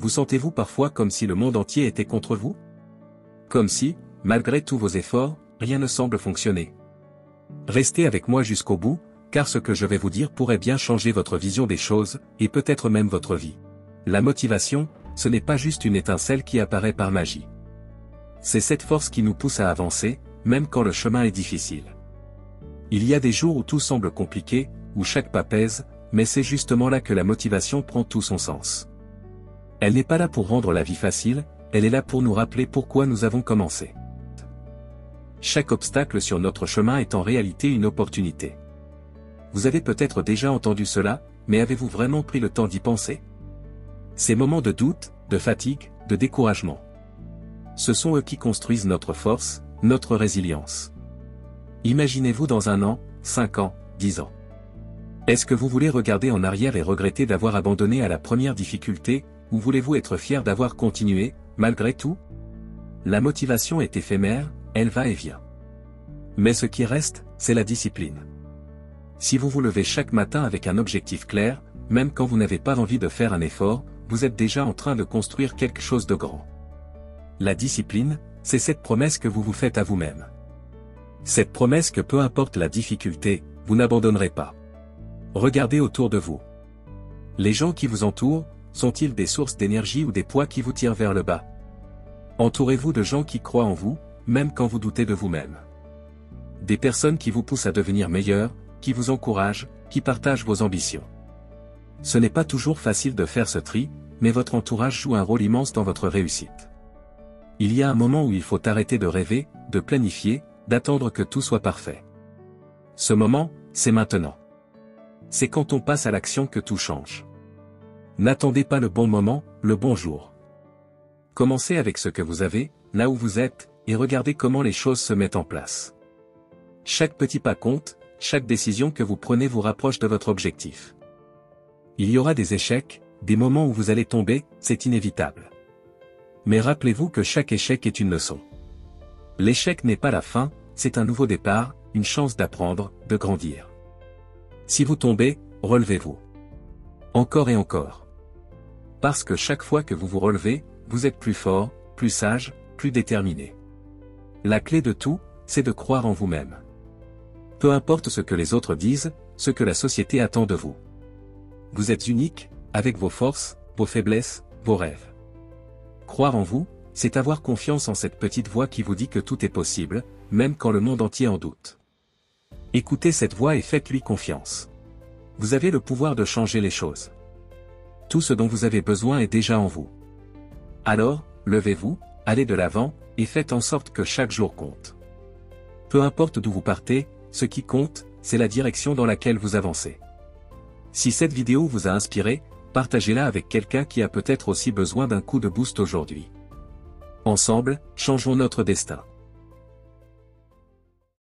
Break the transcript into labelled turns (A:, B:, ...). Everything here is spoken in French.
A: Vous sentez-vous parfois comme si le monde entier était contre vous? Comme si, malgré tous vos efforts, rien ne semble fonctionner. Restez avec moi jusqu'au bout, car ce que je vais vous dire pourrait bien changer votre vision des choses, et peut-être même votre vie. La motivation, ce n'est pas juste une étincelle qui apparaît par magie. C'est cette force qui nous pousse à avancer, même quand le chemin est difficile. Il y a des jours où tout semble compliqué, où chaque pas pèse, mais c'est justement là que la motivation prend tout son sens. Elle n'est pas là pour rendre la vie facile, elle est là pour nous rappeler pourquoi nous avons commencé. Chaque obstacle sur notre chemin est en réalité une opportunité. Vous avez peut-être déjà entendu cela, mais avez-vous vraiment pris le temps d'y penser? Ces moments de doute, de fatigue, de découragement. Ce sont eux qui construisent notre force, notre résilience. Imaginez-vous dans 1 an, 5 ans, 10 ans. Est-ce que vous voulez regarder en arrière et regretter d'avoir abandonné à la première difficulté, ou voulez-vous être fier d'avoir continué, malgré tout? La motivation est éphémère, elle va et vient. Mais ce qui reste, c'est la discipline. Si vous vous levez chaque matin avec un objectif clair, même quand vous n'avez pas envie de faire un effort, vous êtes déjà en train de construire quelque chose de grand. La discipline, c'est cette promesse que vous vous faites à vous-même. Cette promesse que peu importe la difficulté, vous n'abandonnerez pas. Regardez autour de vous. Les gens qui vous entourent, sont-ils des sources d'énergie ou des poids qui vous tirent vers le bas? Entourez-vous de gens qui croient en vous, même quand vous doutez de vous-même. Des personnes qui vous poussent à devenir meilleur, qui vous encouragent, qui partagent vos ambitions. Ce n'est pas toujours facile de faire ce tri, mais votre entourage joue un rôle immense dans votre réussite. Il y a un moment où il faut arrêter de rêver, de planifier, d'attendre que tout soit parfait. Ce moment, c'est maintenant. C'est quand on passe à l'action que tout change. N'attendez pas le bon moment, le bon jour. Commencez avec ce que vous avez, là où vous êtes, et regardez comment les choses se mettent en place. Chaque petit pas compte, chaque décision que vous prenez vous rapproche de votre objectif. Il y aura des échecs, des moments où vous allez tomber, c'est inévitable. Mais rappelez-vous que chaque échec est une leçon. L'échec n'est pas la fin, c'est un nouveau départ, une chance d'apprendre, de grandir. Si vous tombez, relevez-vous. Encore et encore. Parce que chaque fois que vous vous relevez, vous êtes plus fort, plus sage, plus déterminé. La clé de tout, c'est de croire en vous-même. Peu importe ce que les autres disent, ce que la société attend de vous. Vous êtes unique, avec vos forces, vos faiblesses, vos rêves. Croire en vous, c'est avoir confiance en cette petite voix qui vous dit que tout est possible, même quand le monde entier en doute. Écoutez cette voix et faites-lui confiance. Vous avez le pouvoir de changer les choses. Tout ce dont vous avez besoin est déjà en vous. Alors, levez-vous, allez de l'avant, et faites en sorte que chaque jour compte. Peu importe d'où vous partez, ce qui compte, c'est la direction dans laquelle vous avancez. Si cette vidéo vous a inspiré, partagez-la avec quelqu'un qui a peut-être aussi besoin d'un coup de boost aujourd'hui. Ensemble, changeons notre destin.